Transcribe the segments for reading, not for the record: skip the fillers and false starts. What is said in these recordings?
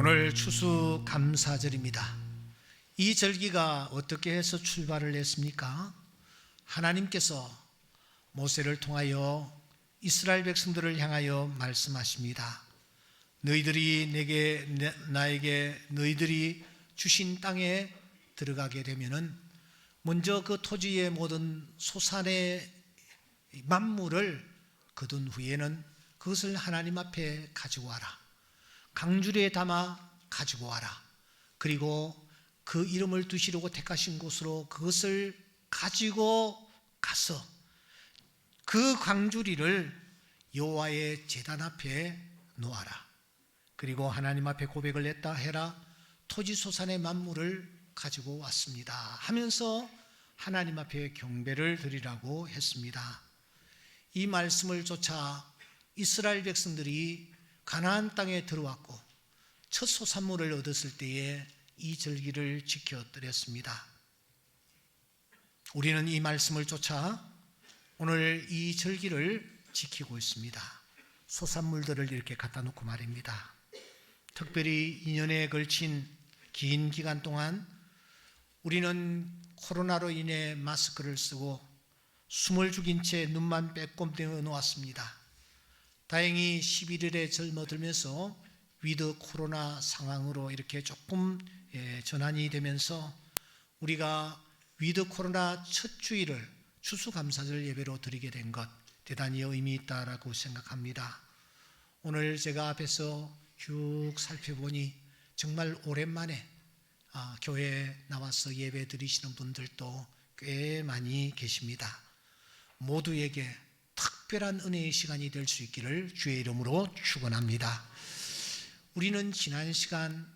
오늘 추수감사절입니다. 이 절기가 어떻게 해서 출발을 했습니까? 하나님께서 모세를 통하여 이스라엘 백성들을 향하여 말씀하십니다. 너희들이 나에게 너희들이 주신 땅에 들어가게 되면은 먼저 그 토지의 모든 소산의 만물을 거둔 후에는 그것을 하나님 앞에 가지고 와라. 강주리에 담아 가지고 와라. 그리고 그 이름을 두시려고 택하신 곳으로 그것을 가지고 가서 그 강주리를 여호와의 제단 앞에 놓아라. 그리고 하나님 앞에 고백을 했다 해라. 토지 소산의 만물을 가지고 왔습니다 하면서 하나님 앞에 경배를 드리라고 했습니다. 이 말씀을 쫓아 이스라엘 백성들이 가나안 땅에 들어왔고 첫 소산물을 얻었을 때에 이 절기를 지켜드렸습니다. 우리는 이 말씀을 쫓아 오늘 이 절기를 지키고 있습니다. 소산물들을 이렇게 갖다 놓고 말입니다. 특별히 2년에 걸친 긴 기간 동안 우리는 코로나로 인해 마스크를 쓰고 숨을 죽인 채 눈만 빼꼼대어 놓았습니다. 다행히 11일에 젊어들면서 위드 코로나 상황으로 이렇게 조금 전환이 되면서 우리가 위드 코로나 첫 주일을 추수감사절 예배로 드리게 된 것 대단히 의미 있다라고 생각합니다. 오늘 제가 앞에서 쭉 살펴보니 정말 오랜만에 교회에 나와서 예배 드리시는 분들도 꽤 많이 계십니다. 모두에게 특별한 은혜의 시간이 될 수 있기를 주의 이름으로 축원합니다. 우리는 지난 시간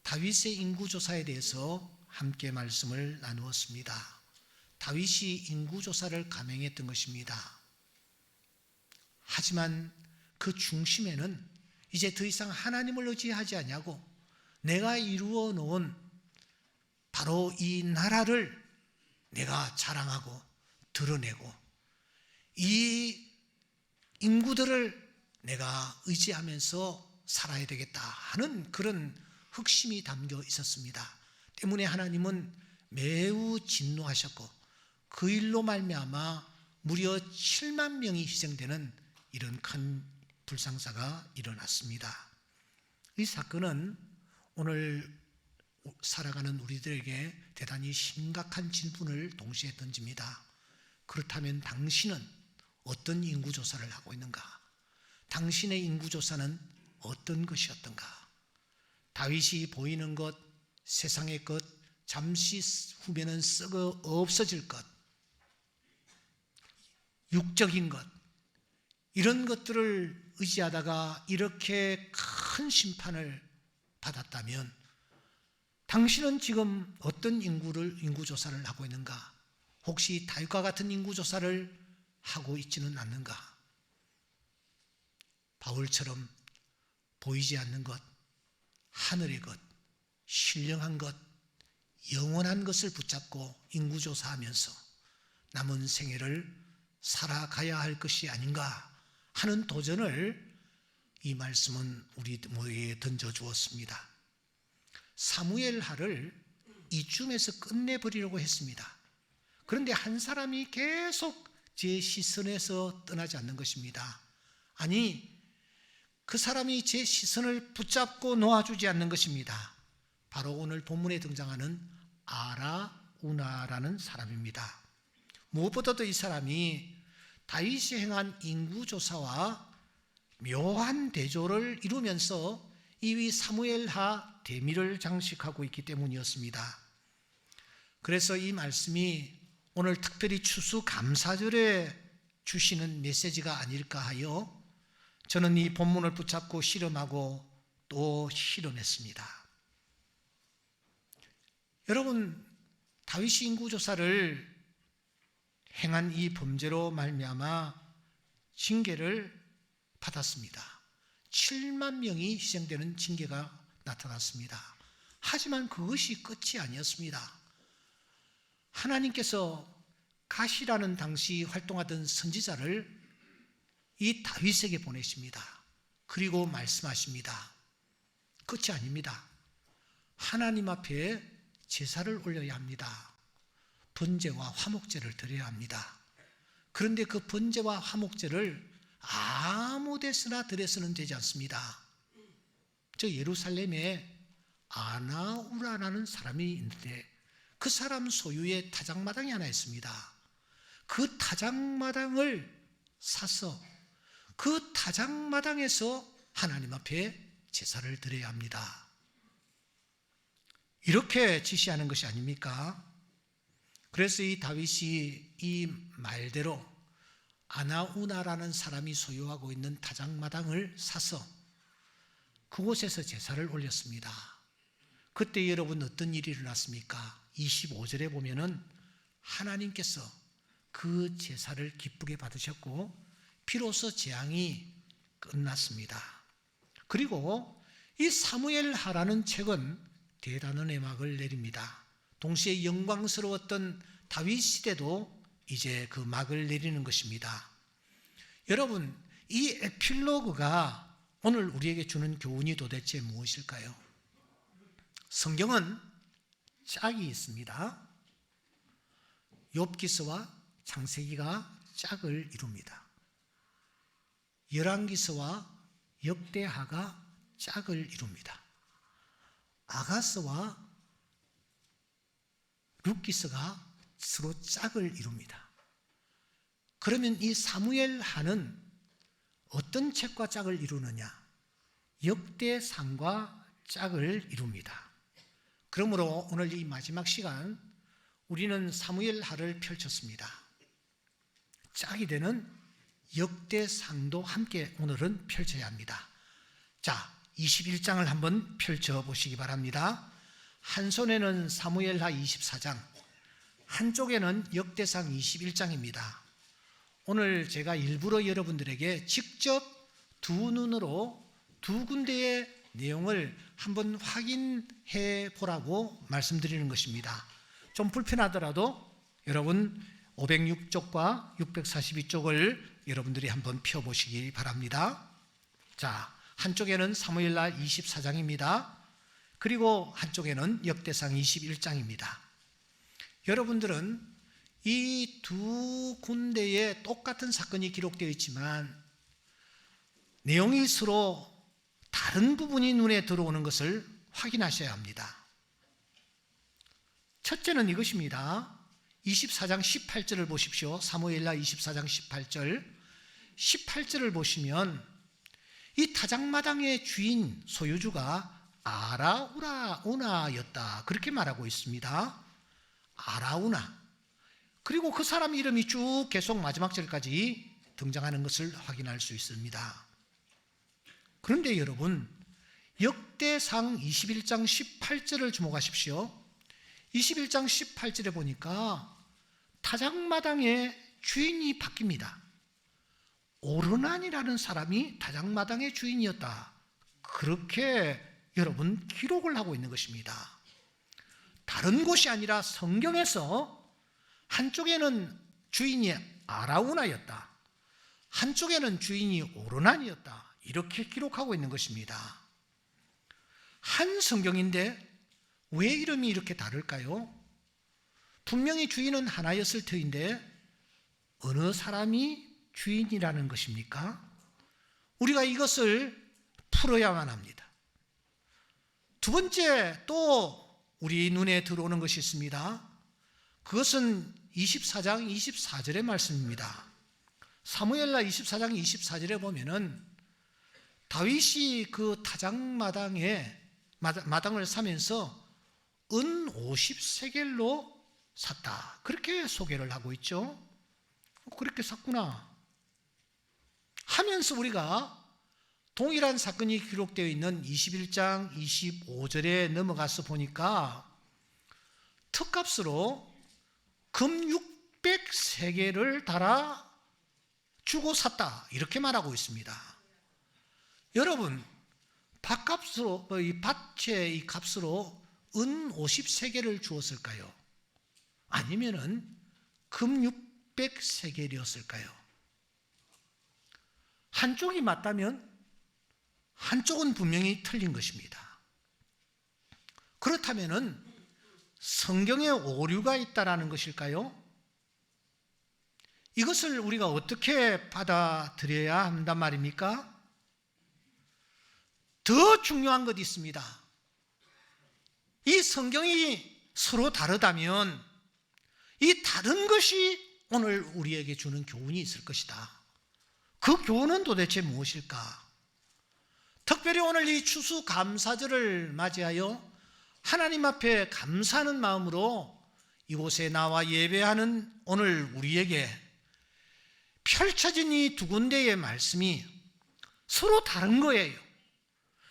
다윗의 인구조사에 대해서 함께 말씀을 나누었습니다. 다윗이 인구조사를 감행했던 것입니다. 하지만 그 중심에는 이제 더 이상 하나님을 의지하지 않냐고 내가 이루어 놓은 바로 이 나라를 내가 자랑하고 드러내고 이 인구들을 내가 의지하면서 살아야 되겠다 하는 그런 흑심이 담겨 있었습니다. 때문에 하나님은 매우 진노하셨고 그 일로 말미암아 무려 7만 명이 희생되는 이런 큰 불상사가 일어났습니다. 이 사건은 오늘 살아가는 우리들에게 대단히 심각한 질문을 동시에 던집니다. 그렇다면 당신은 어떤 인구조사를 하고 있는가? 당신의 인구조사는 어떤 것이었던가? 다윗이 보이는 것, 세상의 것, 잠시 후면은 썩어 없어질 것, 육적인 것, 이런 것들을 의지하다가 이렇게 큰 심판을 받았다면 당신은 지금 어떤 인구조사를 하고 있는가? 혹시 다윗과 같은 인구조사를 하고 있지는 않는가? 바울처럼 보이지 않는 것, 하늘의 것, 신령한 것, 영원한 것을 붙잡고 인구조사하면서 남은 생애를 살아가야 할 것이 아닌가 하는 도전을 이 말씀은 우리 모두에게 던져주었습니다. 사무엘하를 이쯤에서 끝내버리려고 했습니다. 그런데 한 사람이 계속 제 시선에서 떠나지 않는 것입니다. 아니, 그 사람이 제 시선을 붙잡고 놓아주지 않는 것입니다. 바로 오늘 본문에 등장하는 아라우나라는 사람입니다. 무엇보다도 이 사람이 다윗이 행한 인구조사와 묘한 대조를 이루면서 2위 사무엘하 대미를 장식하고 있기 때문이었습니다. 그래서 이 말씀이 오늘 특별히 추수감사절에 주시는 메시지가 아닐까 하여 저는 이 본문을 붙잡고 실험하고 또 실험했습니다. 여러분, 다윗이 인구조사를 행한 이 범죄로 말미암아 징계를 받았습니다. 7만 명이 희생되는 징계가 나타났습니다. 하지만 그것이 끝이 아니었습니다. 하나님께서 갓이라는 당시 활동하던 선지자를 이 다윗에게 보내십니다. 그리고 말씀하십니다. 끝이 아닙니다. 하나님 앞에 제사를 올려야 합니다. 번제와 화목제를 드려야 합니다. 그런데 그 번제와 화목제를 아무 데서나 드려서는 되지 않습니다. 저 예루살렘에 아나우라라는 사람이 있는데 그 사람 소유의 타작마당이 하나 있습니다. 그 타작마당을 사서 그 타작마당에서 하나님 앞에 제사를 드려야 합니다. 이렇게 지시하는 것이 아닙니까? 그래서 이 다윗이 이 말대로 아나우나라는 사람이 소유하고 있는 타작마당을 사서 그곳에서 제사를 올렸습니다. 그때 여러분 어떤 일이 일어났습니까? 25절에 보면은 하나님께서 그 제사를 기쁘게 받으셨고 비로소 재앙이 끝났습니다. 그리고 이 사무엘하라는 책은 대단한 해막을 내립니다. 동시에 영광스러웠던 다윗 시대도 이제 그 막을 내리는 것입니다. 여러분, 이 에필로그가 오늘 우리에게 주는 교훈이 도대체 무엇일까요? 성경은 짝이 있습니다. 욥기서와 창세기가 짝을 이룹니다. 열왕기서와 역대하가 짝을 이룹니다. 아가서와 룻기서가 서로 짝을 이룹니다. 그러면 이 사무엘하는 어떤 책과 짝을 이루느냐? 역대상과 짝을 이룹니다. 그러므로 오늘 이 마지막 시간 우리는 사무엘하를 펼쳤습니다. 짝이 되는 역대상도 함께 오늘은 펼쳐야 합니다. 자, 21장을 한번 펼쳐보시기 바랍니다. 한 손에는 사무엘하 24장, 한쪽에는 역대상 21장입니다. 오늘 제가 일부러 여러분들에게 직접 두 눈으로 두 군데의 내용을 한번 확인해 보라고 말씀드리는 것입니다. 좀 불편하더라도 여러분 506쪽과 642쪽을 여러분들이 한번 펴보시기 바랍니다. 자, 한쪽에는 사무엘하 24장입니다. 그리고 한쪽에는 역대상 21장입니다. 여러분들은 이 두 군데에 똑같은 사건이 기록되어 있지만 내용이 서로 다른 부분이 눈에 들어오는 것을 확인하셔야 합니다. 첫째는 이것입니다. 24장 18절을 보십시오. 사무엘하 24장 18절. 18절을 보시면 이 타작마당의 주인, 소유주가 아라우나였다. 그렇게 말하고 있습니다. 아라우나. 그리고 그 사람 이름이 쭉 계속 마지막 절까지 등장하는 것을 확인할 수 있습니다. 그런데 여러분, 역대상 21장 18절을 주목하십시오. 21장 18절에 보니까 타작마당의 주인이 바뀝니다. 오르난이라는 사람이 타작마당의 주인이었다. 그렇게 여러분 기록을 하고 있는 것입니다. 다른 곳이 아니라 성경에서 한쪽에는 주인이 아라우나였다. 한쪽에는 주인이 오르난이었다. 이렇게 기록하고 있는 것입니다. 한 성경인데 왜 이름이 이렇게 다를까요? 분명히 주인은 하나였을 터인데 어느 사람이 주인이라는 것입니까? 우리가 이것을 풀어야만 합니다. 두 번째 또 우리 눈에 들어오는 것이 있습니다. 그것은 24장 24절의 말씀입니다. 사무엘하 24장 24절에 보면은 다윗이 그 마당을 사면서 은 50세겔로 샀다. 그렇게 소개를 하고 있죠. 그렇게 샀구나 하면서 우리가 동일한 사건이 기록되어 있는 21장 25절에 넘어가서 보니까 턱값으로 금 600세겔을 달아 주고 샀다. 이렇게 말하고 있습니다. 여러분, 밭값으로, 이 밭의 이 값으로 은 50세겔을 주었을까요? 아니면은 금 600세겔이었을까요? 한쪽이 맞다면 한쪽은 분명히 틀린 것입니다. 그렇다면은 성경에 오류가 있다라는 것일까요? 이것을 우리가 어떻게 받아들여야 한단 말입니까? 더 중요한 것이 있습니다. 이 성경이 서로 다르다면 이 다른 것이 오늘 우리에게 주는 교훈이 있을 것이다. 그 교훈은 도대체 무엇일까? 특별히 오늘 이 추수감사절을 맞이하여 하나님 앞에 감사하는 마음으로 이곳에 나와 예배하는 오늘 우리에게 펼쳐진 이 두 군데의 말씀이 서로 다른 거예요.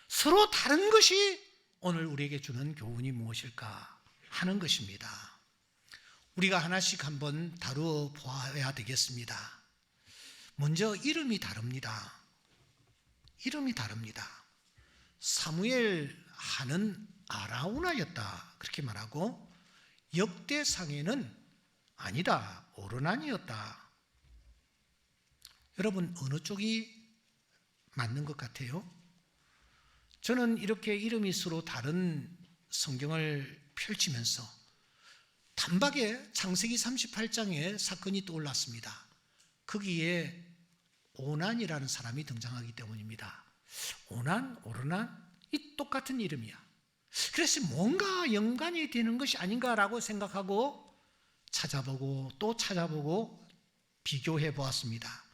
서로 다른 것이 오늘 우리에게 주는 교훈이 무엇일까 하는 것입니다. 우리가 하나씩 한번 다루어 보아야 되겠습니다. 먼저 이름이 다릅니다. 이름이 다릅니다. 사무엘 하는 아라우나였다 그렇게 말하고, 역대상에는 아니다 오르난이었다. 여러분, 어느 쪽이 맞는 것 같아요? 저는 이렇게 이름이 서로 다른 성경을 펼치면서 단박에 창세기 38장에 사건이 떠올랐습니다. 거기에 오난이라는 사람이 등장하기 때문입니다. 오난, 오르난, 이 똑같은 이름이야. 그래서 뭔가 연관이 되는 것이 아닌가라고 생각하고 찾아보고 또 찾아보고 비교해 보았습니다.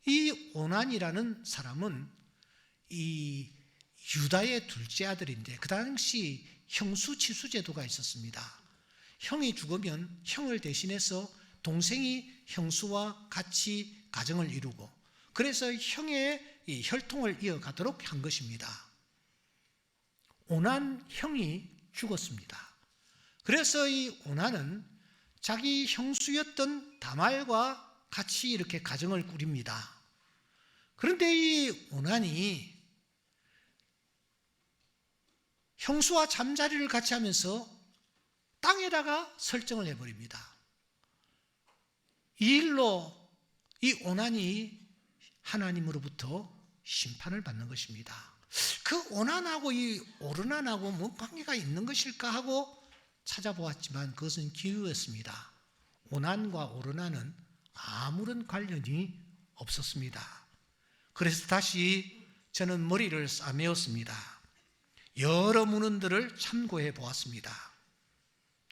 이 오난이라는 사람은 이 유다의 둘째 아들인데, 그 당시 형수치수 제도가 있었습니다. 형이 죽으면 형을 대신해서 동생이 형수와 같이 가정을 이루고, 그래서 형의 이 혈통을 이어가도록 한 것입니다. 오난 형이 죽었습니다. 그래서 이 오난은 자기 형수였던 다말과 같이 이렇게 가정을 꾸립니다. 그런데 이 오난이 형수와 잠자리를 같이 하면서 땅에다가 설정을 해버립니다. 이 일로 이 오난이 하나님으로부터 심판을 받는 것입니다. 그 오난하고 이 오르난하고 뭐 관계가 있는 것일까 하고 찾아보았지만 그것은 기우였습니다. 오난과 오르난은 아무런 관련이 없었습니다. 그래서 다시 저는 머리를 싸매었습니다. 여러 문헌들을 참고해 보았습니다.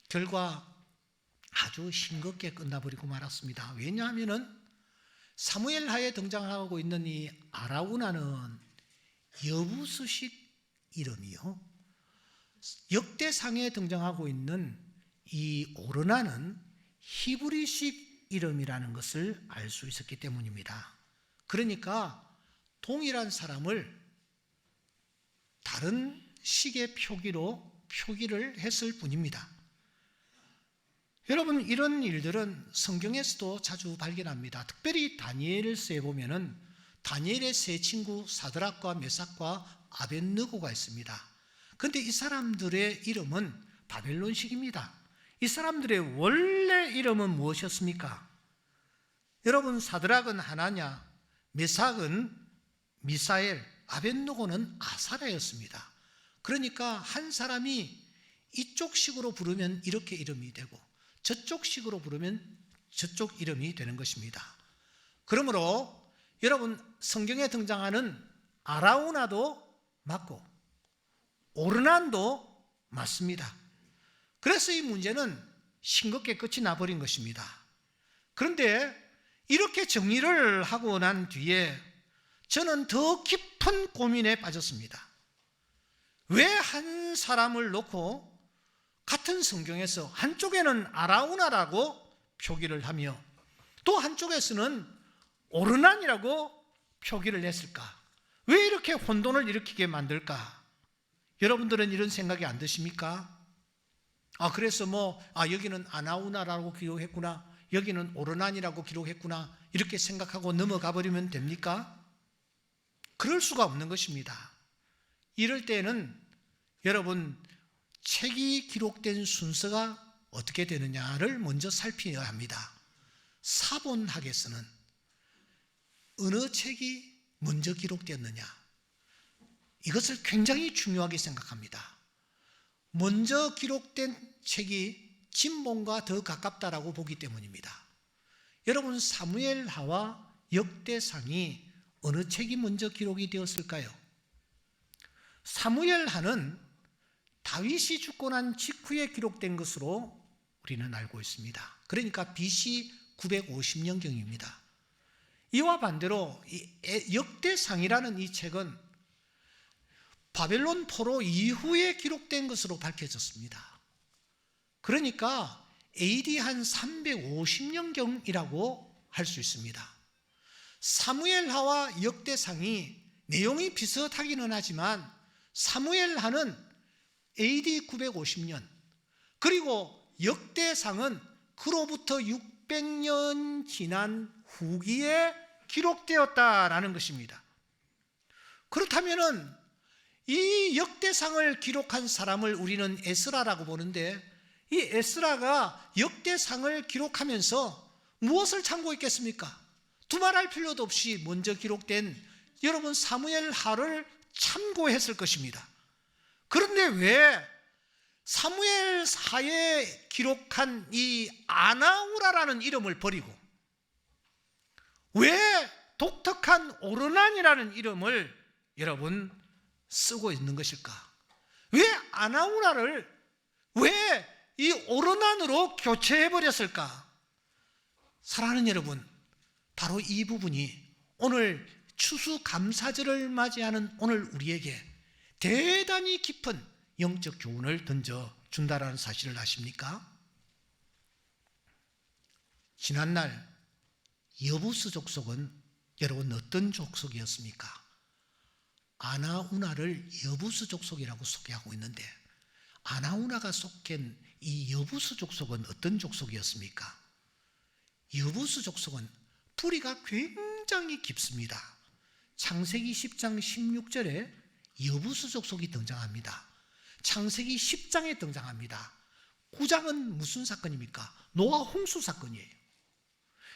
결과 아주 싱겁게 끝나버리고 말았습니다. 왜냐하면 사무엘하에 등장하고 있는 이 아라우나는 여부수식 이름이요, 역대상에 등장하고 있는 이 오르나는 히브리식 이름이라는 것을 알 수 있었기 때문입니다. 그러니까 동일한 사람을 다른 식의 표기를 했을 뿐입니다. 여러분, 이런 일들은 성경에서도 자주 발견합니다. 특별히 다니엘서에 보면은 다니엘의 세 친구 사드락과 메삭과 아벳느고가 있습니다. 그런데 이 사람들의 이름은 바벨론식입니다. 이 사람들의 원래 이름은 무엇이었습니까? 여러분, 사드락은 하나냐, 메삭은 미사엘, 아벳느고는 아사랴였습니다. 그러니까 한 사람이 이쪽 식으로 부르면 이렇게 이름이 되고 저쪽 식으로 부르면 저쪽 이름이 되는 것입니다. 그러므로 여러분, 성경에 등장하는 아라우나도 맞고 오르난도 맞습니다. 그래서 이 문제는 싱겁게 끝이 나버린 것입니다. 그런데 이렇게 정리를 하고 난 뒤에 저는 더 깊은 고민에 빠졌습니다. 왜 한 사람을 놓고 같은 성경에서 한쪽에는 아라우나라고 표기를 하며 또 한쪽에서는 오르난이라고 표기를 했을까? 왜 이렇게 혼돈을 일으키게 만들까? 여러분들은 이런 생각이 안 드십니까? 그래서 여기는 아나우나라고 기록했구나, 여기는 오르난이라고 기록했구나, 이렇게 생각하고 넘어가 버리면 됩니까? 그럴 수가 없는 것입니다. 이럴 때는 여러분, 책이 기록된 순서가 어떻게 되느냐를 먼저 살펴야 합니다. 사본학에서는 어느 책이 먼저 기록되었느냐, 이것을 굉장히 중요하게 생각합니다. 먼저 기록된 책이 진본과 더 가깝다라고 보기 때문입니다. 여러분, 사무엘하와 역대상이 어느 책이 먼저 기록이 되었을까요? 사무엘하는 다윗이 죽고 난 직후에 기록된 것으로 우리는 알고 있습니다. 그러니까 BC 950년경입니다. 이와 반대로 역대상이라는 이 책은 바벨론 포로 이후에 기록된 것으로 밝혀졌습니다. 그러니까 AD 한 350년경이라고 할 수 있습니다. 사무엘하와 역대상이 내용이 비슷하기는 하지만 사무엘하는 AD 950년, 그리고 역대상은 그로부터 600년 지난 후기에 기록되었다라는 것입니다. 그렇다면은 이 역대상을 기록한 사람을 우리는 에스라라고 보는데, 이 에스라가 역대상을 기록하면서 무엇을 참고했겠습니까? 두말할 필요도 없이 먼저 기록된 여러분 사무엘하를 참고했을 것입니다. 그런데 왜 사무엘하에 기록한 이 아나우라라는 이름을 버리고 왜 독특한 오르난이라는 이름을 여러분 쓰고 있는 것일까? 왜 아나우라를 왜 이 오르난으로 교체해버렸을까? 사랑하는 여러분, 바로 이 부분이 오늘 추수감사절을 맞이하는 오늘 우리에게 대단히 깊은 영적 교훈을 던져준다라는 사실을 아십니까? 지난날 여부스 족속은 여러분 어떤 족속이었습니까? 아나우나를 여부스 족속이라고 소개하고 있는데, 아나우나가 속한 이 여부스 족속은 어떤 족속이었습니까? 여부스 족속은 뿌리가 굉장히 깊습니다. 창세기 10장 16절에 여부스 족속이 등장합니다. 창세기 10장에 등장합니다. 9장은 무슨 사건입니까? 노아 홍수 사건이에요.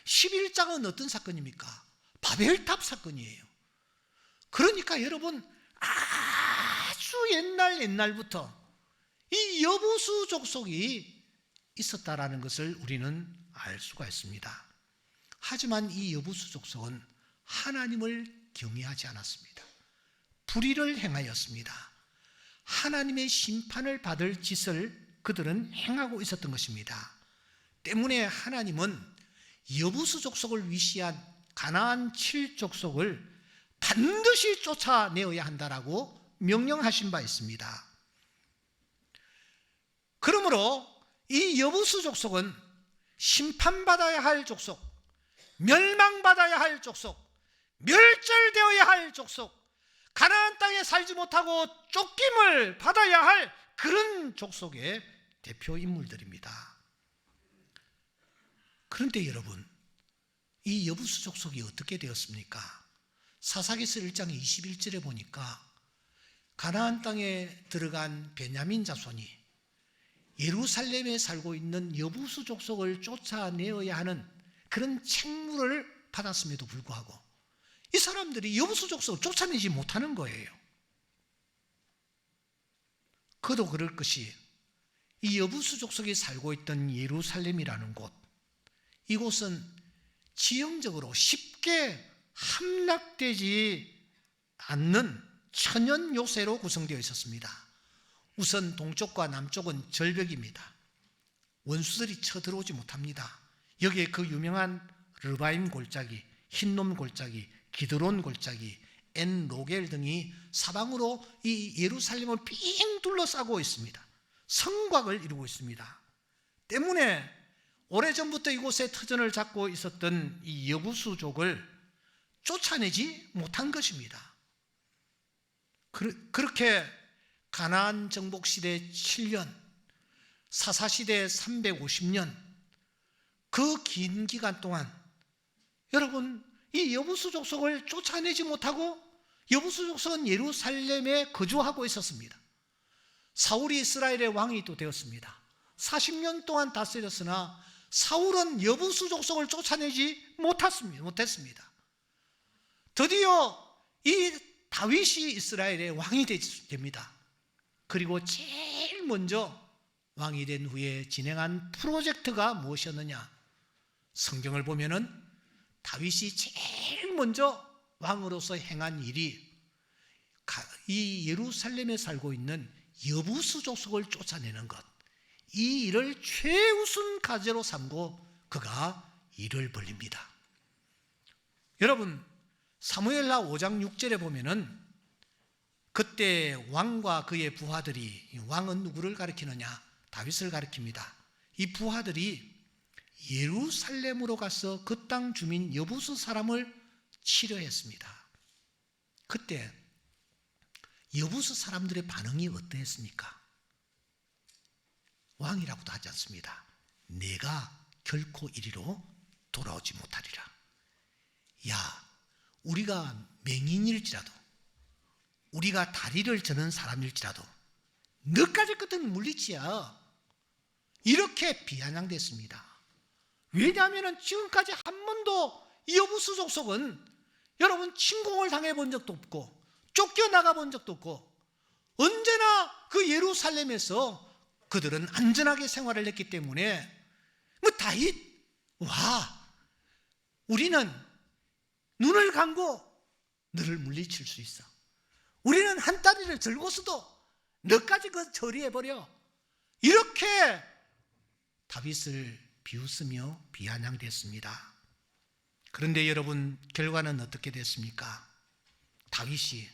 11장은 어떤 사건입니까? 바벨탑 사건이에요. 그러니까 여러분, 아주 옛날부터 이 여부수 족속이 있었다라는 것을 우리는 알 수가 있습니다. 하지만 이 여부수 족속은 하나님을 경외하지 않았습니다. 불의를 행하였습니다. 하나님의 심판을 받을 짓을 그들은 행하고 있었던 것입니다. 때문에 하나님은 여부수 족속을 위시한 가나안 7족속을 반드시 쫓아내어야 한다라고 명령하신 바 있습니다. 그러므로 이 여부수 족속은 심판받아야 할 족속, 멸망받아야 할 족속, 멸절되어야 할 족속, 가나안 땅에 살지 못하고 쫓김을 받아야 할 그런 족속의 대표 인물들입니다. 그런데 여러분, 이 여부수 족속이 어떻게 되었습니까? 사사기서 1장 21절에 보니까 가나안 땅에 들어간 베냐민 자손이 예루살렘에 살고 있는 여부수 족속을 쫓아내어야 하는 그런 책무를 받았음에도 불구하고 이 사람들이 여부수 족속을 쫓아내지 못하는 거예요. 그도 그럴 것이 이 여부수 족속이 살고 있던 예루살렘이라는 곳, 이곳은 지형적으로 쉽게 함락되지 않는 천연 요새로 구성되어 있었습니다. 우선 동쪽과 남쪽은 절벽입니다. 원수들이 쳐들어오지 못합니다. 여기에 그 유명한 르바임 골짜기, 흰놈 골짜기, 기드론 골짜기, 엔로겔 등이 사방으로 이 예루살렘을 삥 둘러싸고 있습니다. 성곽을 이루고 있습니다. 때문에 오래전부터 이곳에 터전을 잡고 있었던 이 여부수족을 쫓아내지 못한 것입니다. 그렇게 가나안 정복 시대 7년, 사사 시대 350년, 그 긴 기간 동안 여러분, 이 여부수 족속을 쫓아내지 못하고 여부수 족속은 예루살렘에 거주하고 있었습니다. 사울이 이스라엘의 왕이 또 되었습니다. 40년 동안 다스렸으나 사울은 여부수 족속을 쫓아내지 못했습니다. 드디어 이 다윗이 이스라엘의 왕이 됩니다. 그리고 제일 제일 먼저 왕이 된 후에 진행한 프로젝트가 무엇이었느냐? 성경을 보면은 다윗이 제일 먼저 왕으로서 행한 일이 이 예루살렘에 살고 있는 여부수 족속을 쫓아내는 것, 이 일을 최우선 과제로 삼고 그가 일을 벌립니다. 여러분, 사무엘하 5장 6절에 보면은 그때 왕과 그의 부하들이, 왕은 누구를 가리키느냐? 다윗을 가리킵니다. 이 부하들이 예루살렘으로 가서 그 땅 주민 여부수 사람을 치료했습니다. 그때 여부수 사람들의 반응이 어떠했습니까? 왕이라고도 하지 않습니다. 내가 결코 이리로 돌아오지 못하리라. 야, 우리가 맹인일지라도, 우리가 다리를 저는 사람일지라도 너까지 끝은 물리치야. 이렇게 비아냥됐습니다. 왜냐하면 지금까지 한 번도 이 여부수 족속은 여러분 침공을 당해본 적도 없고 쫓겨나가 본 적도 없고 언제나 그 예루살렘에서 그들은 안전하게 생활을 했기 때문에 다윗, 와, 우리는 눈을 감고 너를 물리칠 수 있어. 우리는 한 다리를 들고서도 너까지 그 처리해버려. 이렇게 다윗을 비웃으며 비아냥댔습니다. 그런데 여러분, 결과는 어떻게 됐습니까? 다윗이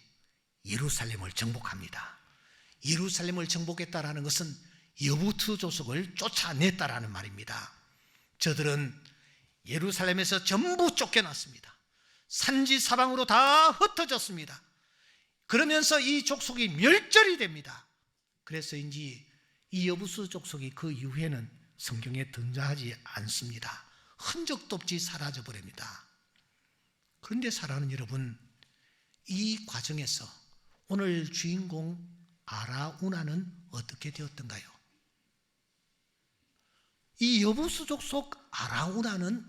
예루살렘을 정복합니다. 예루살렘을 정복했다라는 것은 여부수 족속을 쫓아냈다라는 말입니다. 저들은 예루살렘에서 전부 쫓겨났습니다. 산지 사방으로 다 흩어졌습니다. 그러면서 이 족속이 멸절이 됩니다. 그래서인지 이 여부수 족속이 그 이후에는 성경에 등장하지 않습니다. 흔적도 없이 사라져 버립니다. 그런데 사랑하는 여러분, 이 과정에서 오늘 주인공 아라우나는 어떻게 되었던가요? 이 여부수 족속 아라우나는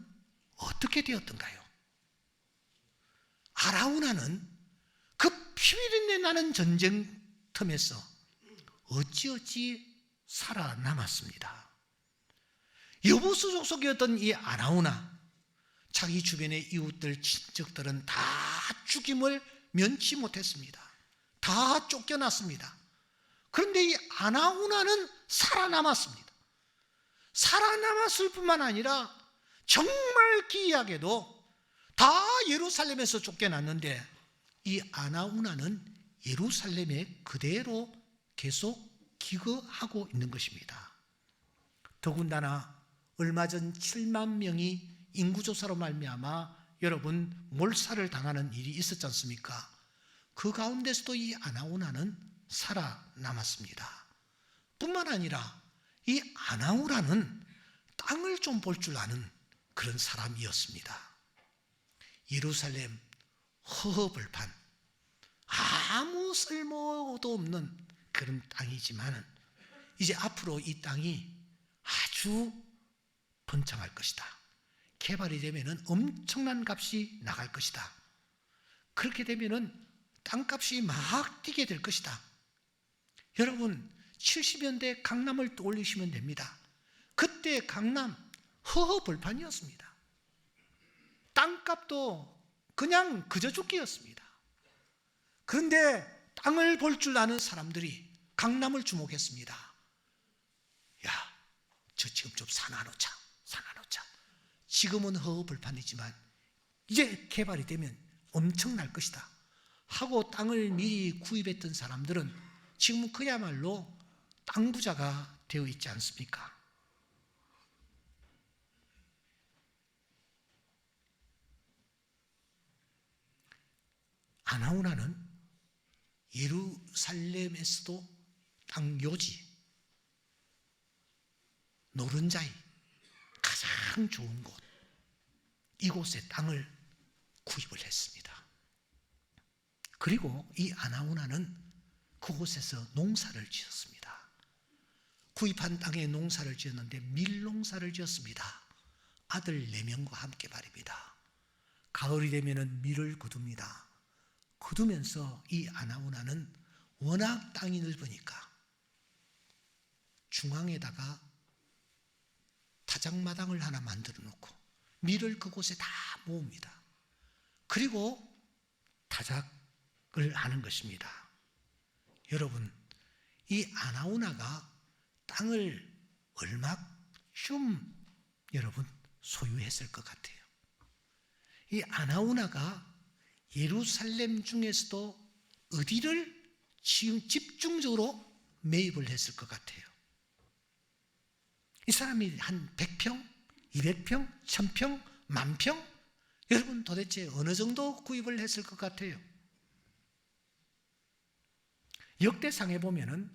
어떻게 되었던가요? 아라우나는 그 피비린내 나는 전쟁 틈에서 어찌어찌 살아남았습니다. 여부수 족속이었던 이 아라우나, 자기 주변의 이웃들, 친척들은 다 죽임을 면치 못했습니다. 다 쫓겨났습니다. 그런데 이 아라우나는 살아남았습니다. 살아남았을 뿐만 아니라 정말 기이하게도 다 예루살렘에서 쫓겨났는데 이 아라우나는 예루살렘에 그대로 계속 기거하고 있는 것입니다. 더군다나 얼마 전 7만 명이 인구조사로 말미암아 여러분 몰살을 당하는 일이 있었지 않습니까? 그 가운데서도 이 아라우나는 살아남았습니다. 뿐만 아니라 이 아라우나는 땅을 좀 볼 줄 아는 그런 사람이었습니다. 예루살렘 허허벌판, 아무 쓸모도 없는 그런 땅이지만 이제 앞으로 이 땅이 아주 번창할 것이다. 개발이 되면 엄청난 값이 나갈 것이다. 그렇게 되면 땅값이 막 뛰게 될 것이다. 여러분, 70년대 강남을 떠올리시면 됩니다. 그때 강남 허허벌판이었습니다. 땅값도 그냥 그저 죽기였습니다. 그런데 땅을 볼 줄 아는 사람들이 강남을 주목했습니다. 야, 저 지금 좀 사놔놓자. 지금은 허허벌판이지만 이제 개발이 되면 엄청날 것이다 하고 땅을 미리 구입했던 사람들은 지금은 그야말로 땅 부자가 되어 있지 않습니까? 아라우나는 예루살렘에서도 땅 요지, 노른자이 가장 좋은 곳, 이곳에 땅을 구입을 했습니다. 그리고 이 아라우나는 그곳에서 농사를 지었습니다. 구입한 땅에 농사를 지었는데 밀농사를 지었습니다. 아들 4명과 함께 말입니다. 가을이 되면 밀을 거둡니다. 거두면서 이 아라우나는 워낙 땅이 넓으니까 중앙에다가 타작마당을 하나 만들어 놓고 밀을 그곳에 다 모읍니다. 그리고 타작을 하는 것입니다. 여러분, 이 아나우나가 땅을 얼마쯤 여러분 소유했을 것 같아요? 이 아나우나가 예루살렘 중에서도 어디를 지금 집중적으로 매입을 했을 것 같아요? 이 사람이 한 100평, 200평, 1000평, 10,000평? 여러분 도대체 어느 정도 구입을 했을 것 같아요? 역대상에 보면은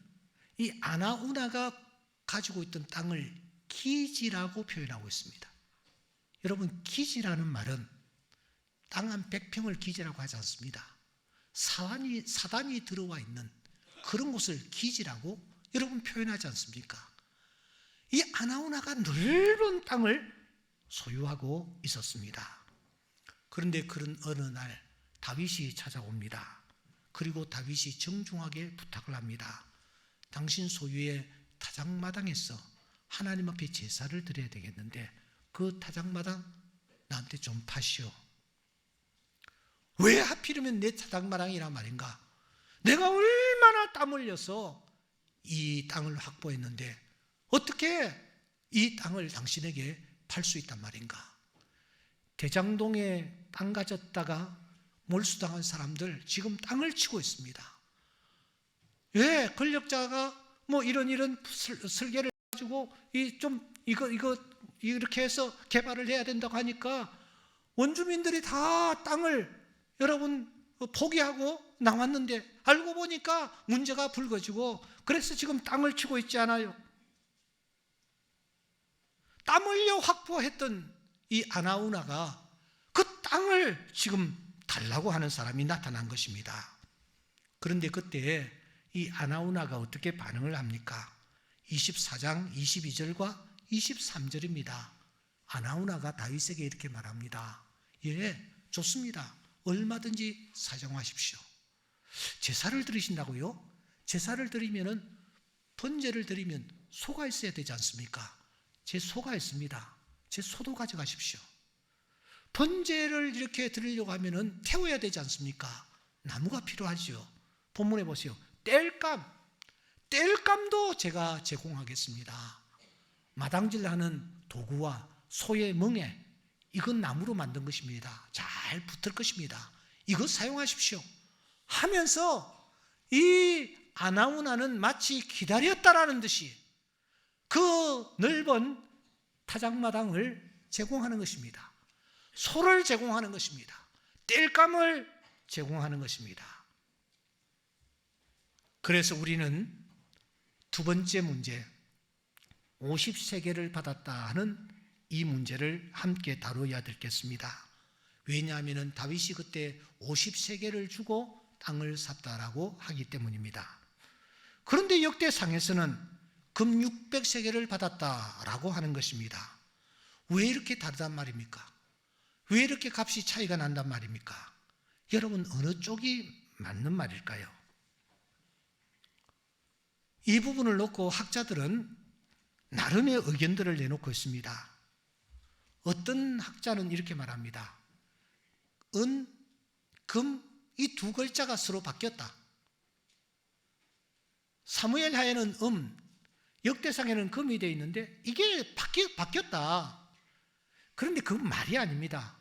이 아나우나가 가지고 있던 땅을 기지라고 표현하고 있습니다. 여러분, 기지라는 말은 땅 한 100평을 기지라고 하지 않습니다. 사단이 들어와 있는 그런 곳을 기지라고 여러분 표현하지 않습니까? 이 아나우나가 넓은 땅을 소유하고 있었습니다. 그런데 그런 어느 날 다윗이 찾아옵니다. 그리고 다윗이 정중하게 부탁을 합니다. 당신 소유의 타작마당에서 하나님 앞에 제사를 드려야 되겠는데 그 타작마당 나한테 좀 파시오. 왜 하필이면 내 타작마당이란 말인가? 내가 얼마나 땀 흘려서 이 땅을 확보했는데 어떻게 이 땅을 당신에게 팔 수 있단 말인가? 대장동에 땅 가졌다가 몰수당한 사람들 지금 땅을 치고 있습니다. 왜? 권력자가 뭐 이런 설계를 가지고 이거 이렇게 해서 개발을 해야 된다고 하니까 원주민들이 다 땅을 여러분 포기하고 나왔는데 알고 보니까 문제가 불거지고 그래서 지금 땅을 치고 있지 않아요. 땀 흘려 확보했던 이 아나우나가 그 땅을 지금 달라고 하는 사람이 나타난 것입니다. 그런데 그때 이 아나우나가 어떻게 반응을 합니까? 24장 22절과 23절입니다. 아나우나가 다윗에게 이렇게 말합니다. 예, 좋습니다. 얼마든지 사정하십시오. 제사를 드리신다고요? 제사를 드리면은 번제를 드리면 소가 있어야 되지 않습니까? 제 소가 있습니다. 제 소도 가져가십시오. 번제를 이렇게 드리려고 하면은 태워야 되지 않습니까? 나무가 필요하지요. 본문에 보세요. 땔감도 제가 제공하겠습니다. 마당질하는 도구와 소의 멍에 이건 나무로 만든 것입니다. 잘 붙을 것입니다. 이것 사용하십시오. 하면서 이 아나우나는 마치 기다렸다라는 듯이 그 넓은 타작마당을 제공하는 것입니다. 소를 제공하는 것입니다. 땔감을 제공하는 것입니다. 그래서 우리는 두 번째 문제, 50세겔을 받았다 하는 이 문제를 함께 다루어야 되겠습니다. 왜냐하면 다윗이 그때 50세겔을 주고 땅을 샀다라고 하기 때문입니다. 그런데 역대상에서는 금 600세겔을 받았다라고 하는 것입니다. 왜 이렇게 다르단 말입니까? 왜 이렇게 값이 차이가 난단 말입니까? 여러분, 어느 쪽이 맞는 말일까요? 이 부분을 놓고 학자들은 나름의 의견들을 내놓고 있습니다. 어떤 학자는 이렇게 말합니다. 은, 금, 이 두 글자가 서로 바뀌었다. 사무엘 하에는 역대상에는 금이 되어 있는데 이게 바뀌었다. 그런데 그건 말이 아닙니다.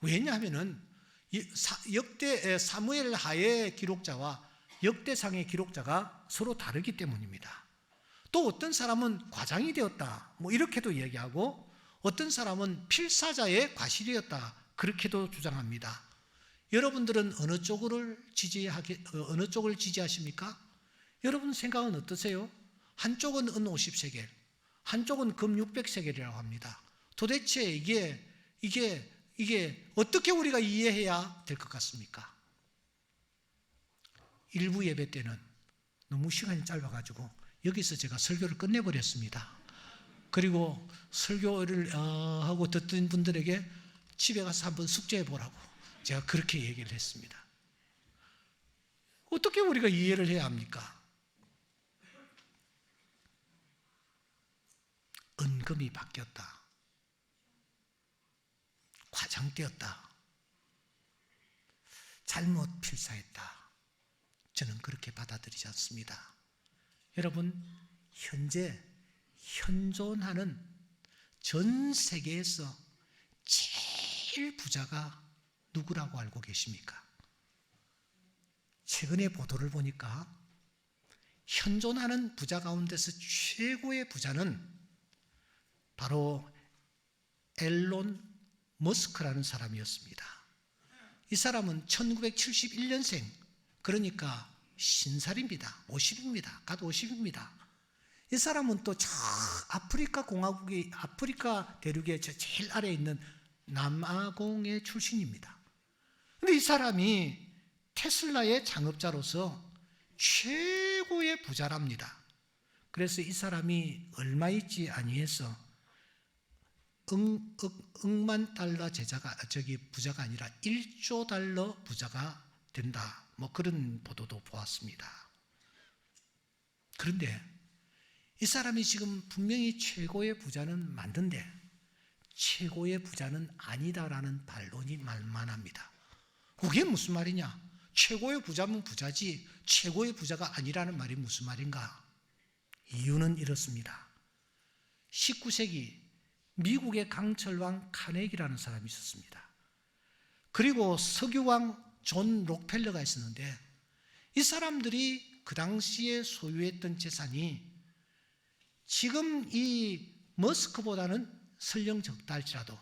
왜냐하면은 사무엘 하의 기록자와 역대상의 기록자가 서로 다르기 때문입니다. 또 어떤 사람은 과장이 되었다, 뭐 이렇게도 얘기하고 어떤 사람은 필사자의 과실이었다, 그렇게도 주장합니다. 여러분들은 어느 쪽을 지지하십니까? 여러분 생각은 어떠세요? 한쪽은 은 50세겔, 한쪽은 금 600세겔이라고 합니다. 도대체 이게 어떻게 우리가 이해해야 될 것 같습니까? 일부 예배 때는 너무 시간이 짧아가지고 여기서 제가 설교를 끝내버렸습니다. 그리고 설교를 하고 듣던 분들에게 집에 가서 한번 숙제해 보라고 제가 그렇게 얘기를 했습니다. 어떻게 우리가 이해를 해야 합니까? 벌금이 바뀌었다, 과장되었다, 잘못 필사했다. 저는 그렇게 받아들이지 않습니다. 여러분, 현재 현존하는 전 세계에서 제일 부자가 누구라고 알고 계십니까? 최근에 보도를 보니까 현존하는 부자 가운데서 최고의 부자는 바로 앨런 머스크라는 사람이었습니다. 이 사람은 1971년생, 그러니까 신살입니다. 50입니다. 갓 50입니다. 이 사람은 또 저 아프리카 공화국의 아프리카 대륙의 제일 아래에 있는 남아공의 출신입니다. 그런데 이 사람이 테슬라의 창업자로서 최고의 부자랍니다. 그래서 이 사람이 얼마 있지 아니해서 억만 달러 부자가 아니라 1조 달러 부자가 된다, 뭐 그런 보도도 보았습니다. 그런데 이 사람이 지금 분명히 최고의 부자는 맞는데 최고의 부자는 아니다라는 반론이 만만합니다. 그게 무슨 말이냐? 최고의 부자면 부자지 최고의 부자가 아니라는 말이 무슨 말인가? 이유는 이렇습니다. 19세기 미국의 강철왕 카네기라는 사람이 있었습니다. 그리고 석유왕 존 록펠러가 있었는데 이 사람들이 그 당시에 소유했던 재산이 지금 이 머스크보다는 설령 적다 할지라도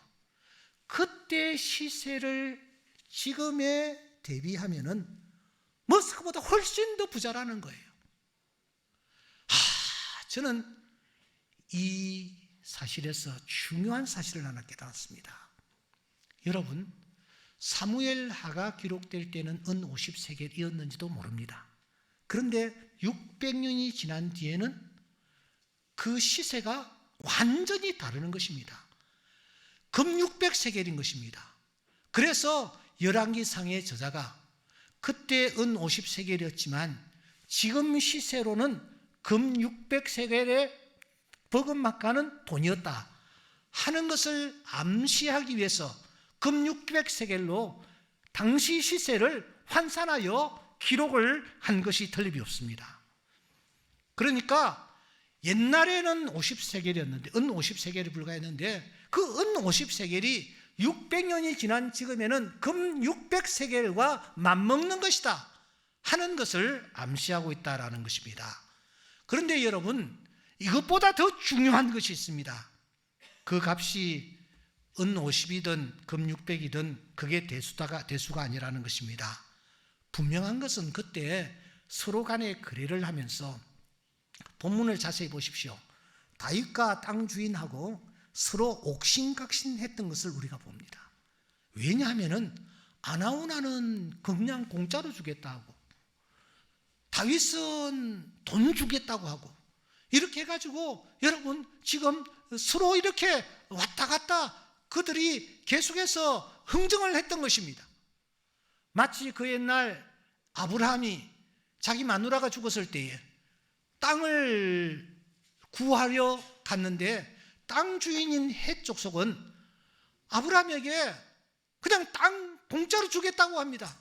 그때 시세를 지금에 대비하면은 머스크보다 훨씬 더 부자라는 거예요. 저는 이 사실에서 중요한 사실을 하나 깨달았습니다. 여러분, 사무엘하가 기록될 때는 은 50세겔이었는지도 모릅니다. 그런데 600년이 지난 뒤에는 그 시세가 완전히 다르는 것입니다. 금 600세겔인 것입니다. 그래서 열왕기상의 저자가 그때 은 50세겔이었지만 지금 시세로는 금 600세겔에 버금막가는 돈이었다 하는 것을 암시하기 위해서 금 600세겔로 당시 시세를 환산하여 기록을 한 것이 틀림이 없습니다. 그러니까 옛날에는 50세겔이었는데 은 50세겔이 불과했는데 그 은 50세겔이 600년이 지난 지금에는 금 600세겔과 맞먹는 것이다 하는 것을 암시하고 있다라는 것입니다. 그런데 여러분, 이것보다 더 중요한 것이 있습니다. 그 값이 은 50이든 금 600이든 그게 대수가 아니라는 것입니다. 분명한 것은 그때 서로 간에 거래를 하면서 본문을 자세히 보십시오. 다윗과 땅 주인하고 서로 옥신각신했던 것을 우리가 봅니다. 왜냐하면은 아나우나는 그냥 공짜로 주겠다고, 다윗은 돈 주겠다고 하고, 이렇게 해가지고 여러분 지금 서로 이렇게 왔다 갔다 그들이 계속해서 흥정을 했던 것입니다. 마치 그 옛날 아브라함이 자기 마누라가 죽었을 때에 땅을 구하려 갔는데 땅 주인인 헷 족속은 아브라함에게 그냥 땅 공짜로 주겠다고 합니다.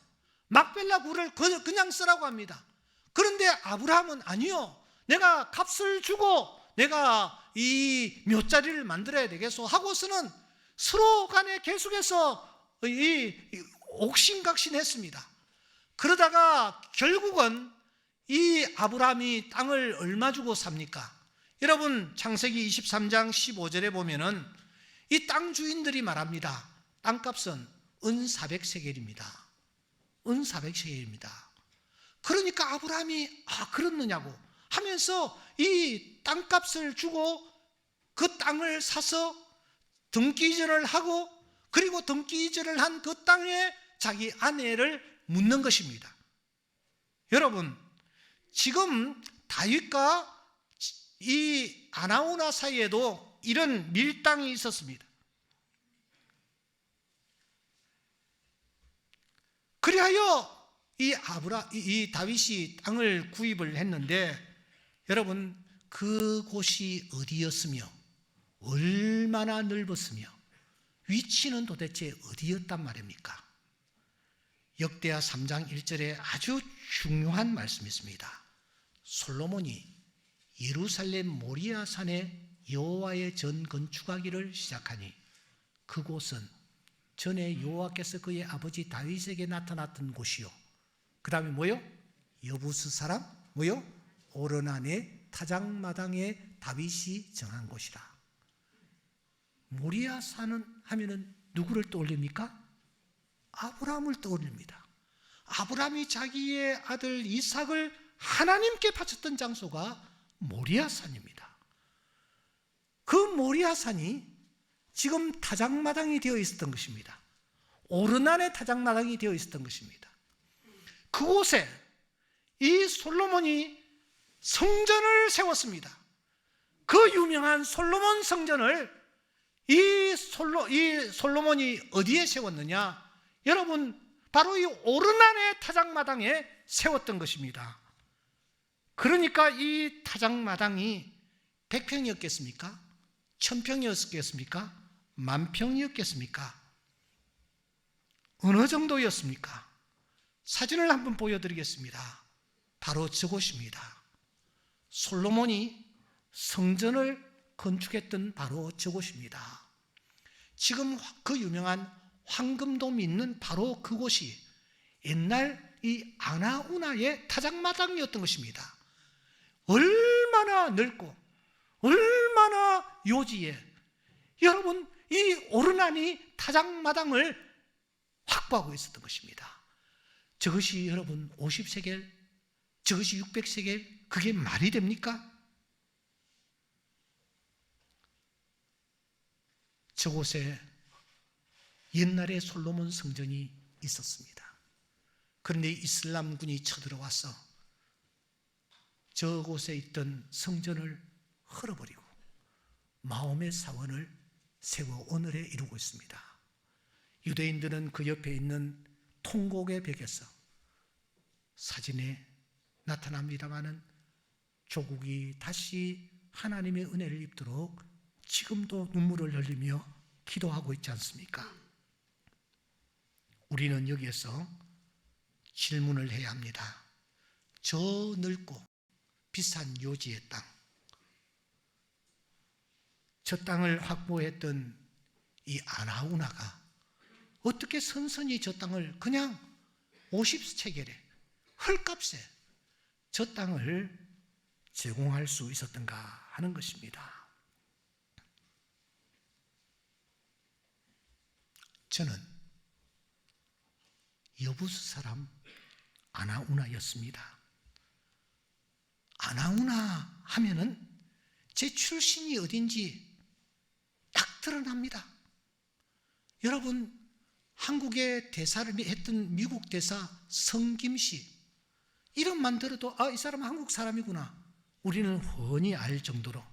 막벨라 굴을 그냥 쓰라고 합니다. 그런데 아브라함은 아니요, 내가 값을 주고 내가 이 묘자리를 만들어야 되겠소 하고서는 서로 간에 계속해서 옥신각신했습니다. 그러다가 결국은 이 아브라함이 땅을 얼마 주고 삽니까? 여러분, 창세기 23장 15절에 보면은 이 땅 주인들이 말합니다. 땅값은 은 400세겔입니다. 은 400세겔입니다. 그러니까 아브라함이 그렇느냐고 하면서 이 땅값을 주고 그 땅을 사서 등기이전을 하고, 그리고 등기이전을 한 그 땅에 자기 아내를 묻는 것입니다. 여러분, 지금 다윗과 이 아나우나 사이에도 이런 밀당이 있었습니다. 그리하여 이 다윗이 땅을 구입을 했는데, 여러분, 그곳이 어디였으며 얼마나 넓었으며 위치는 도대체 어디였단 말입니까? 역대하 3장 1절에 아주 중요한 말씀이 있습니다. 솔로몬이 예루살렘 모리아 산에 여호와의 전 건축하기를 시작하니 그곳은 전에 여호와께서 그의 아버지 다윗에게 나타났던 곳이요, 그 다음에 뭐요? 여부스 사람 뭐요? 오르난의 타작마당에 다윗이 정한 곳이라. 모리아 산은 하면은 누구를 떠올립니까? 아브라함을 떠올립니다. 아브라함이 자기의 아들 이삭을 하나님께 바쳤던 장소가 모리아 산입니다. 그 모리아 산이 지금 타작마당이 되어 있었던 것입니다. 오르난의 타작마당이 되어 있었던 것입니다. 그곳에 이 솔로몬이 성전을 세웠습니다. 그 유명한 솔로몬 성전을 이 솔로몬이 어디에 세웠느냐? 여러분, 바로 이 오르난의 타작마당에 세웠던 것입니다. 그러니까 이 타작마당이 100평이었겠습니까? 1000평이었겠습니까? 10,000평이었겠습니까? 어느 정도였습니까? 사진을 한번 보여드리겠습니다. 바로 저곳입니다. 솔로몬이 성전을 건축했던 바로 저곳입니다. 지금 그 유명한 황금돔이 있는 바로 그곳이 옛날 이 아나우나의 타작마당이었던 것입니다. 얼마나 넓고 얼마나 요지에, 여러분, 이 오르난이 타작마당을 확보하고 있었던 것입니다. 저것이 여러분 50세겔, 저것이 600세겔, 그게 말이 됩니까? 저곳에 옛날에 솔로몬 성전이 있었습니다. 그런데 이슬람군이 쳐들어와서 저곳에 있던 성전을 헐어버리고 마호메 사원을 세워 오늘에 이루고 있습니다. 유대인들은 그 옆에 있는 통곡의 벽에서 사진에 나타납니다마는 조국이 다시 하나님의 은혜를 입도록 지금도 눈물을 흘리며 기도하고 있지 않습니까? 우리는 여기에서 질문을 해야 합니다. 저 넓고 비싼 요지의 땅, 저 땅을 확보했던 이 아나우나가 어떻게 선선히 저 땅을 그냥 50세겔에 헐값에 저 땅을 제공할 수 있었던가 하는 것입니다. 저는 여부스 사람 아나우나였습니다. 아나우나 하면은 제 출신이 어딘지 딱 드러납니다. 여러분, 한국의 대사를 했던 미국 대사 성김씨 이름만 들어도 이 사람은 한국 사람이구나 우리는 훤히 알 정도로,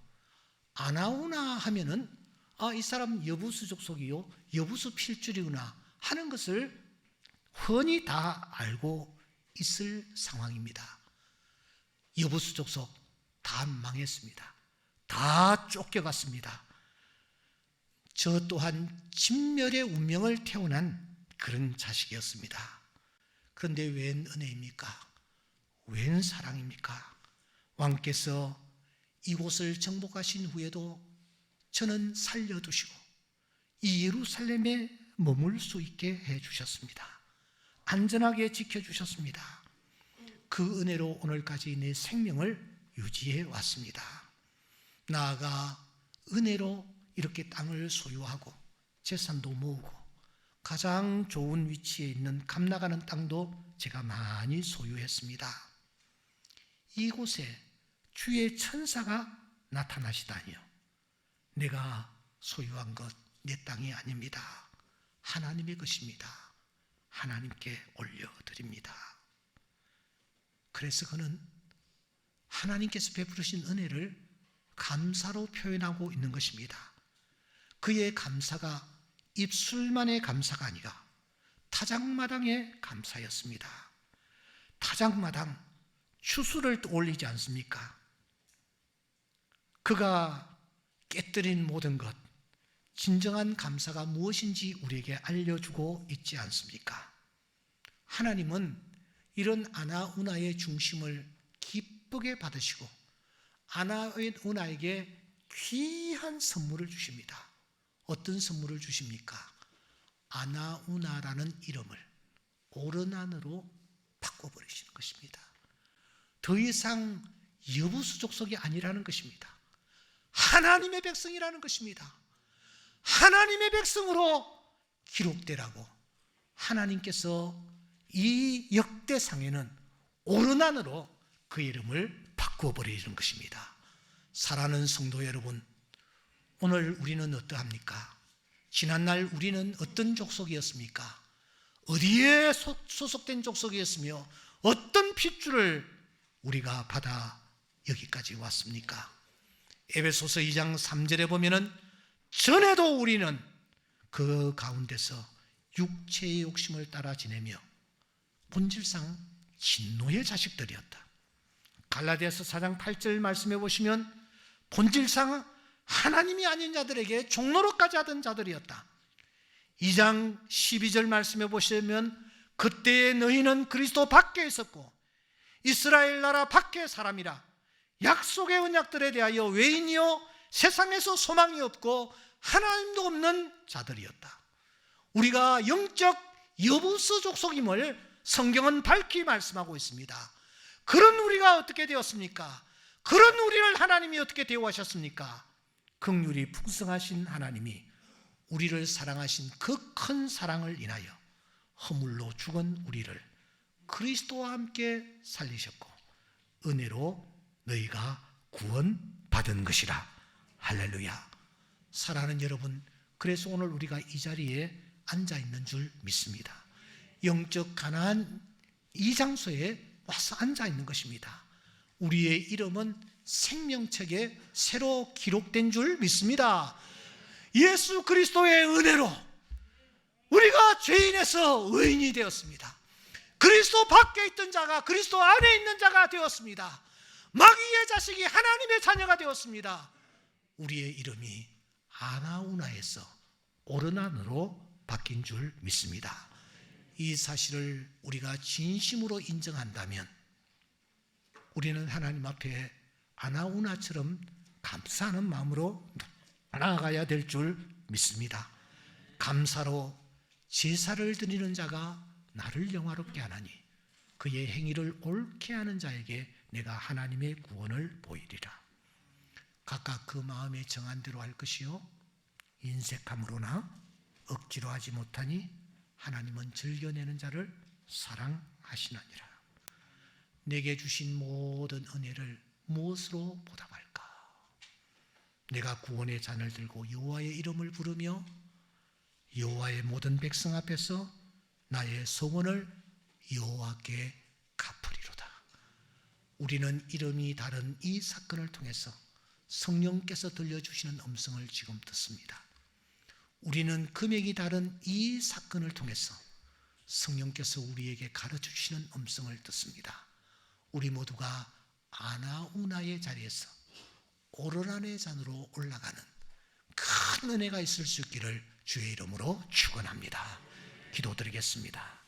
아나우나 하면은 이 사람 여부수 족속이요, 여부수 필줄이구나 하는 것을 훤히 다 알고 있을 상황입니다. 여부수 족속 다 망했습니다. 다 쫓겨갔습니다. 저 또한 진멸의 운명을 태어난 그런 자식이었습니다. 그런데 웬 은혜입니까? 웬 사랑입니까? 왕께서 이곳을 정복하신 후에도 저는 살려두시고 이 예루살렘에 머물 수 있게 해주셨습니다. 안전하게 지켜주셨습니다. 그 은혜로 오늘까지 내 생명을 유지해 왔습니다. 나아가 은혜로 이렇게 땅을 소유하고 재산도 모으고 가장 좋은 위치에 있는 감나가는 땅도 제가 많이 소유했습니다. 이곳에 주의 천사가 나타나시다니요. 내가 소유한 것 내 땅이 아닙니다. 하나님의 것입니다. 하나님께 올려드립니다. 그래서 그는 하나님께서 베푸르신 은혜를 감사로 표현하고 있는 것입니다. 그의 감사가 입술만의 감사가 아니라 타작마당의 감사였습니다. 타작마당, 추수를 올리지 않습니까? 그가 깨뜨린 모든 것, 진정한 감사가 무엇인지 우리에게 알려주고 있지 않습니까? 하나님은 이런 아나운나의 중심을 기쁘게 받으시고 아나운나에게 귀한 선물을 주십니다. 어떤 선물을 주십니까? 아나운나라는 이름을 오르난으로 바꿔버리시는 것입니다. 더 이상 여부수 족속이 아니라는 것입니다. 하나님의 백성이라는 것입니다. 하나님의 백성으로 기록되라고 하나님께서 이 역대상에는 오르난으로 그 이름을 바꿔버리는 것입니다. 사랑하는 성도 여러분, 오늘 우리는 어떠합니까? 지난날 우리는 어떤 족속이었습니까? 어디에 소속된 족속이었으며 어떤 핏줄을 우리가 받아 여기까지 왔습니까? 에베소서 2장 3절에 보면은 전에도 우리는 그 가운데서 육체의 욕심을 따라 지내며 본질상 진노의 자식들이었다. 갈라디아서 4장 8절 말씀해 보시면 본질상 하나님이 아닌 자들에게 종노릇까지 하던 자들이었다. 2장 12절 말씀해 보시면 그때의 너희는 그리스도 밖에 있었고 이스라엘 나라 밖의 사람이라 약속의 언약들에 대하여 외인이요 세상에서 소망이 없고 하나님도 없는 자들이었다. 우리가 영적 여부수 족속임을 성경은 밝히 말씀하고 있습니다. 그런 우리가 어떻게 되었습니까? 그런 우리를 하나님이 어떻게 대우하셨습니까? 긍휼이 풍성하신 하나님이 우리를 사랑하신 그 큰 사랑을 인하여 허물로 죽은 우리를 그리스도와 함께 살리셨고 은혜로 너희가 구원받은 것이라. 할렐루야. 사랑하는 여러분, 그래서 오늘 우리가 이 자리에 앉아있는 줄 믿습니다. 영적 가나안 이 장소에 와서 앉아있는 것입니다. 우리의 이름은 생명책에 새로 기록된 줄 믿습니다. 예수 그리스도의 은혜로 우리가 죄인에서 의인이 되었습니다. 그리스도 밖에 있던 자가 그리스도 안에 있는 자가 되었습니다. 마귀의 자식이 하나님의 자녀가 되었습니다. 우리의 이름이 아나운나에서 오르난으로 바뀐 줄 믿습니다. 이 사실을 우리가 진심으로 인정한다면 우리는 하나님 앞에 아나운나처럼 감사하는 마음으로 나아가야 될 줄 믿습니다. 감사로 제사를 드리는 자가 나를 영화롭게 하나니 그의 행위를 옳게 하는 자에게 내가 하나님의 구원을 보이리라. 각각 그 마음에 정한 대로 할 것이요 인색함으로나 억지로 하지 못하니 하나님은 즐겨내는 자를 사랑하시느니라. 내게 주신 모든 은혜를 무엇으로 보답할까? 내가 구원의 잔을 들고 여호와의 이름을 부르며 여호와의 모든 백성 앞에서 나의 소원을 여호와께 갚으리로다. 우리는 이름이 다른 이 사건을 통해서 성령께서 들려주시는 음성을 지금 듣습니다. 우리는 금액이 다른 이 사건을 통해서 성령께서 우리에게 가르쳐주시는 음성을 듣습니다. 우리 모두가 아나운나의 자리에서 오르난의 잔으로 올라가는 큰 은혜가 있을 수 있기를 주의 이름으로 축원합니다. 기도드리겠습니다.